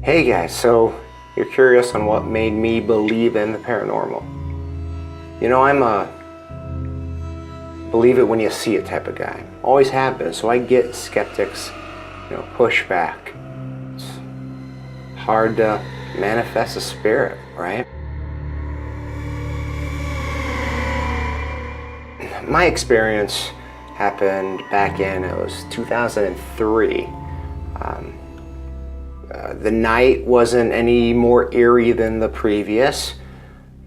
Hey guys, so you're curious on what made me believe in the paranormal. You know, I'm a believe it when you see it type of guy. Always have been, so I get skeptics, push back. It's hard to manifest a spirit, right? My experience happened back in, it was 2003. The night wasn't any more eerie than the previous.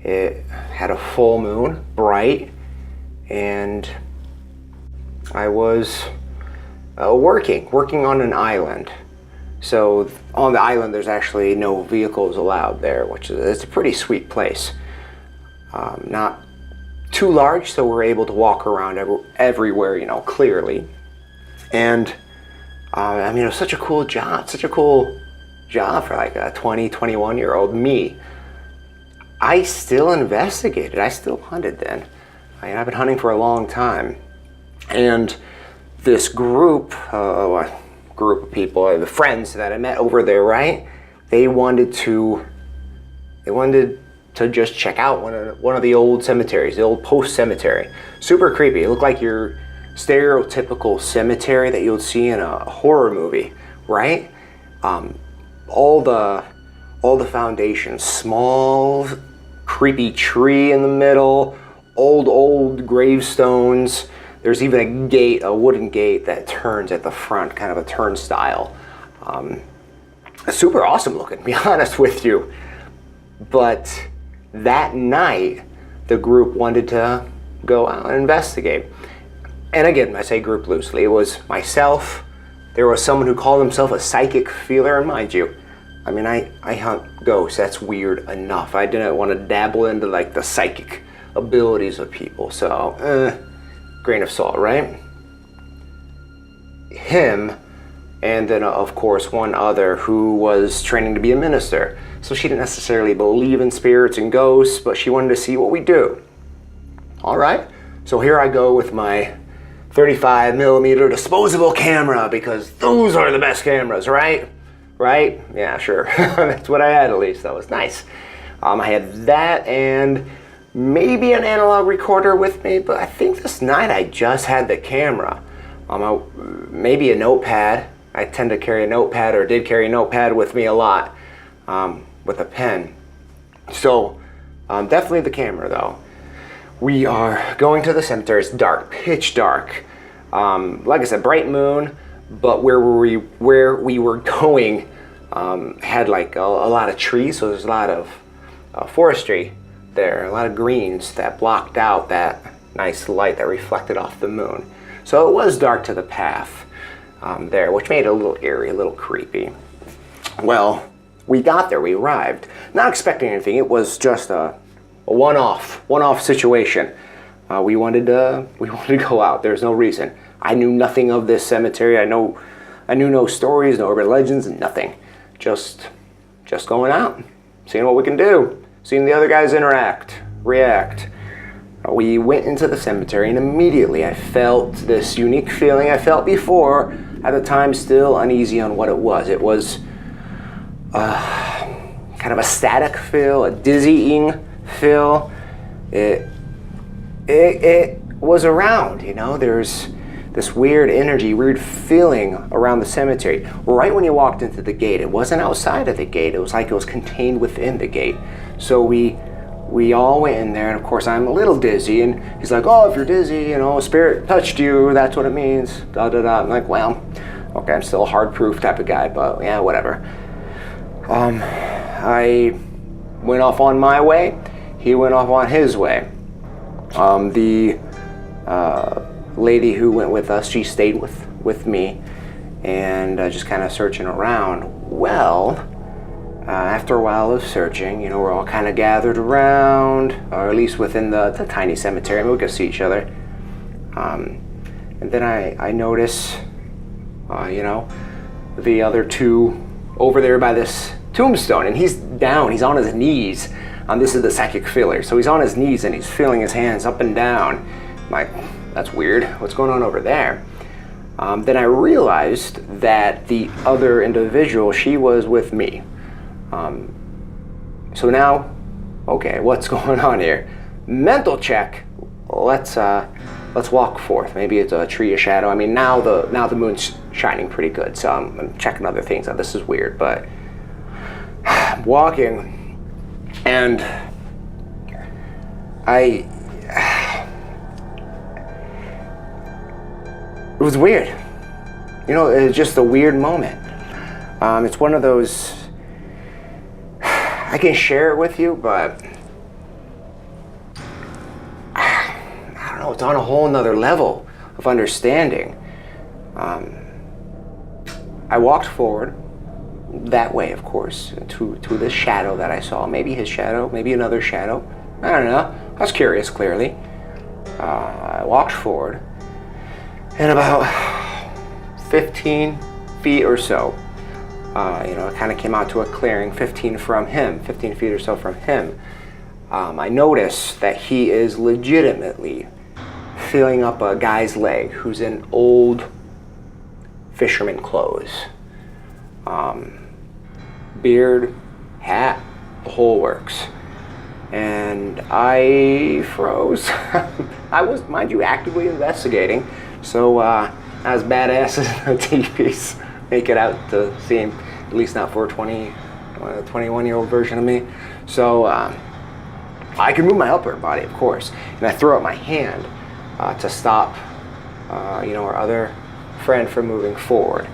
It had a full moon, bright, and I was working on an island. So on the island there's actually no vehicles allowed there, which is it's a pretty sweet place. Not too large, so we're able to walk around everywhere, clearly. And it was such a cool job, for like a 21-year-old me. I still investigated, I still hunted then. I've been hunting for a long time. And this group of people, the friends that I met over there, right? They wanted to just check out one of the old cemeteries, the old post cemetery. Super creepy. It looked like your stereotypical cemetery that you'll see in a horror movie, right? All the foundations, small, creepy tree in the middle, old gravestones. There's even a wooden gate that turns at the front, kind of a turnstile. Super awesome looking, to be honest with you. But that night, the group wanted to go out and investigate. And again, I say group loosely. It was myself. There was someone who called himself a psychic feeler, and mind you, I hunt ghosts. That's weird enough. I didn't want to dabble into like the psychic abilities of people. So, grain of salt, right? Him, and then of course one other who was training to be a minister. So she didn't necessarily believe in spirits and ghosts, but she wanted to see what we do. All right, so here I go with my 35mm disposable camera, because those are the best cameras, right? Right? Yeah, sure. That's what I had, at least. That was nice. I had that and maybe an analog recorder with me, but I think this night I just had the camera. Maybe a notepad. I tend to carry a notepad, or did carry a notepad with me a lot, with a pen. So definitely the camera though. We are going to the cemetery. It's dark, pitch dark. Like I said, bright moon, but where we were going had like a lot of trees, so there's a lot of forestry there, a lot of greens that blocked out that nice light that reflected off the moon. So it was dark to the path there, which made it a little eerie, a little creepy. Well, we got there, we arrived, not expecting anything. It was just a one-off situation. We wanted to go out. There's no reason. I knew nothing of this cemetery. I knew no stories, no urban legends, nothing. Just going out, seeing what we can do, seeing the other guys react. We went into the cemetery, and immediately I felt this unique feeling I felt before, at the time still uneasy on what it was. It was kind of a static feel, a dizzying feel. It was around, there's this weird energy, weird feeling around the cemetery. Right when you walked into the gate, it wasn't outside of the gate. It was like it was contained within the gate. So we all went in there, and of course I'm a little dizzy, and he's like, oh, if you're dizzy, a spirit touched you, that's what it means, da-da-da. I'm like, well, okay, I'm still a hard-proof type of guy, but yeah, whatever. I went off on my way, he went off on his way. The lady who went with us, she stayed with me, and just kind of searching around. Well, after a while of searching, we're all kind of gathered around, or at least within the tiny cemetery. We could see each other. And then I notice, the other two over there by this tombstone, and he's down, he's on his knees. This is the psychic feeler, so he's on his knees and he's feeling his hands up and down. I'm like, that's weird, what's going on over there? Then I realized that the other individual, she was with me. So now, okay, what's going on here? Mental check. Let's walk forth. Maybe it's a tree, a shadow. I mean, now the moon's shining pretty good, so I'm checking other things out. This is weird, but I'm walking, and it was weird. You know, it's just a weird moment. It's one of those, I can share it with you, but I don't know, it's on a whole nother level of understanding. I walked forward that way, of course, to this shadow that I saw. Maybe his shadow, maybe another shadow. I don't know. I was curious, clearly. I walked forward, and about 15 feet or so, it kind of came out to a clearing, 15 feet or so from him. I noticed that he is legitimately feeling up a guy's leg who's in old fisherman clothes. Beard, hat, the whole works. And I froze. I was, mind you, actively investigating. So as badass as the TVs make it out to seem, at least not for a 21-year-old version of me. So I can move my upper body, of course, and I throw out my hand to stop, our other friend from moving forward.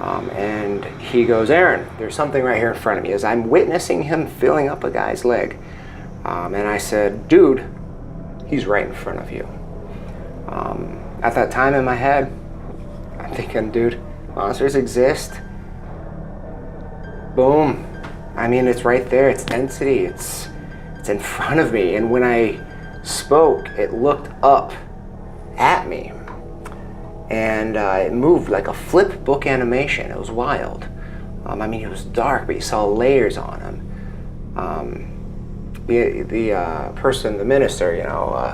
And he goes, "Aaron, there's something right here in front of me," as I'm witnessing him filling up a guy's leg. And I said, "Dude, he's right in front of you." At that time in my head, I'm thinking, dude, monsters exist. Boom. I mean, it's right there. It's density. It's in front of me. And when I spoke, it looked up at me. And it moved like a flip book animation. It was wild. I mean, it was dark, but you saw layers on him. The person, the minister,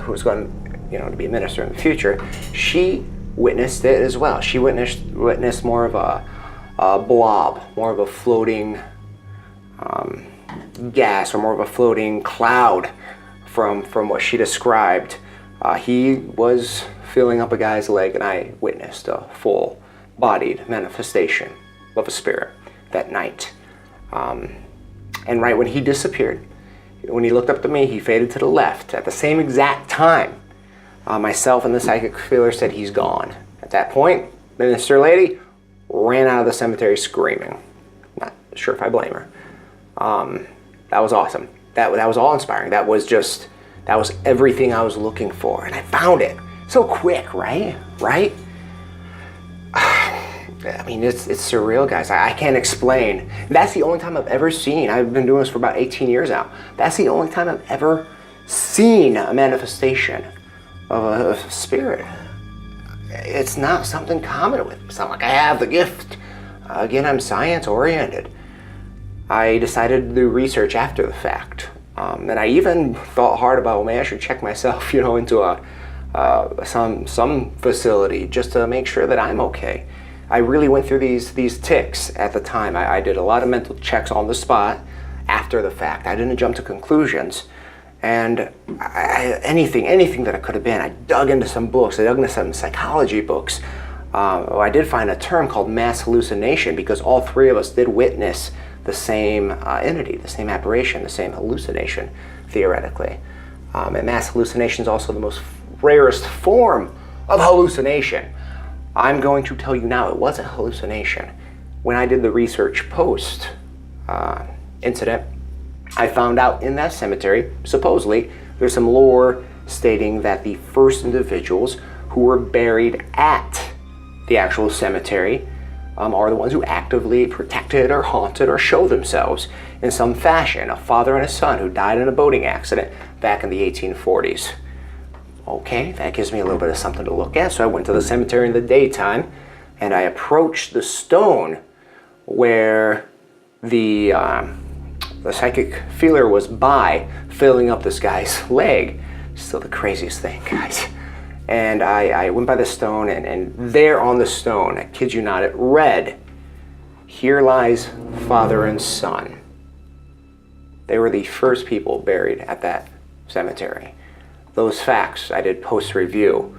who was going, to be a minister in the future, she witnessed it as well. She witnessed more of a blob, more of a floating gas, or more of a floating cloud from what she described. He was filling up a guy's leg, and I witnessed a full-bodied manifestation of a spirit that night. And right when he disappeared, when he looked up to me, he faded to the left. At the same exact time, myself and the psychic feeler said he's gone. At that point, minister lady ran out of the cemetery screaming. Not sure if I blame her. That was awesome. That was awe-inspiring. That was everything I was looking for, and I found it so quick, right? I mean, it's surreal, guys. I can't explain. That's the only time I've ever seen. I've been doing this for about 18 years now. That's the only time I've ever seen a manifestation of a spirit. It's not something common with me. It's not like I have the gift. Again, I'm science-oriented. I decided to do research after the fact. And I even thought hard about, well, maybe I should check myself, into some facility just to make sure that I'm okay. I really went through these tics at the time. I did a lot of mental checks on the spot after the fact. I didn't jump to conclusions. And anything that it could have been, I dug into some books. I dug into some psychology books. I did find a term called mass hallucination, because all three of us did witness the same entity, the same apparition, the same hallucination, theoretically. And mass hallucination is also the most rarest form of hallucination. I'm going to tell you now, it was a hallucination. When I did the research post incident, I found out in that cemetery, supposedly, there's some lore stating that the first individuals who were buried at the actual cemetery are the ones who actively protected or haunted or show themselves in some fashion. A father and a son who died in a boating accident back in the 1840s. Okay, that gives me a little bit of something to look at. So I went to the cemetery in the daytime, and I approached the stone where the psychic feeler was by, filling up this guy's leg. Still the craziest thing, guys. And I went by the stone, and there on the stone, I kid you not, it read, "Here lies father and son." They were the first people buried at that cemetery. Those facts, I did post-review,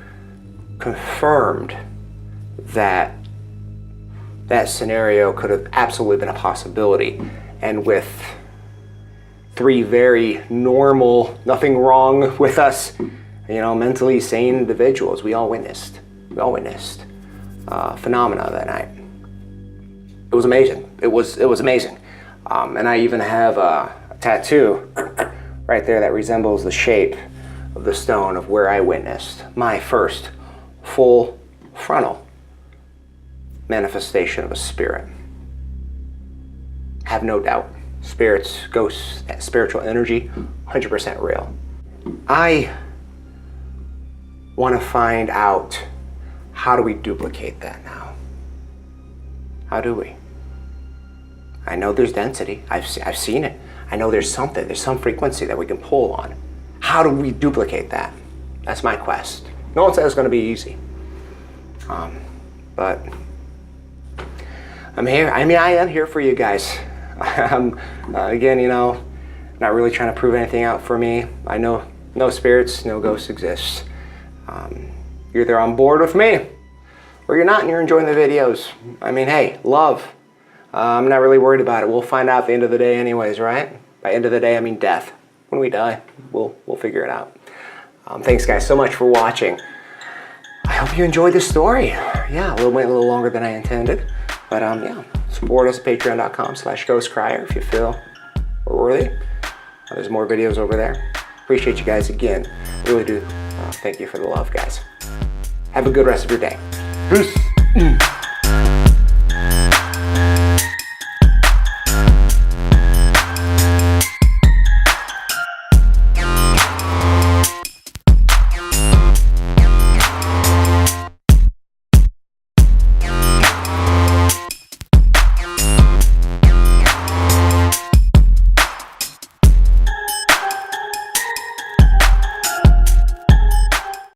confirmed that that scenario could have absolutely been a possibility. And with 3 very normal, nothing wrong with us, mentally sane individuals, we all witnessed phenomena that night. It was amazing. It was amazing. And I even have a tattoo right there that resembles the shape of the stone of where I witnessed my first full frontal manifestation of a spirit. Have no doubt. Spirits, ghosts, that spiritual energy, 100% real. I want to find out, how do we duplicate that now? How do we? I know there's density. I've seen it. I know there's some frequency that we can pull on. How do we duplicate that? That's my quest. No one says it's going to be easy. But I'm here. I am here for you guys. Again, not really trying to prove anything out for me. I know no spirits, no ghosts exist. You're either on board with me or you're not and you're enjoying the videos. Hey, love. I'm not really worried about it. We'll find out at the end of the day anyways, right? By end of the day, I mean death. When we die, we'll figure it out. Thanks guys so much for watching. I hope you enjoyed this story. Yeah, went a little longer than I intended. But yeah, support us at patreon.com/GhostCrier if you feel we're worthy. There's more videos over there. Appreciate you guys again. Really do. Thank you for the love, guys. Have a good rest of your day. Peace.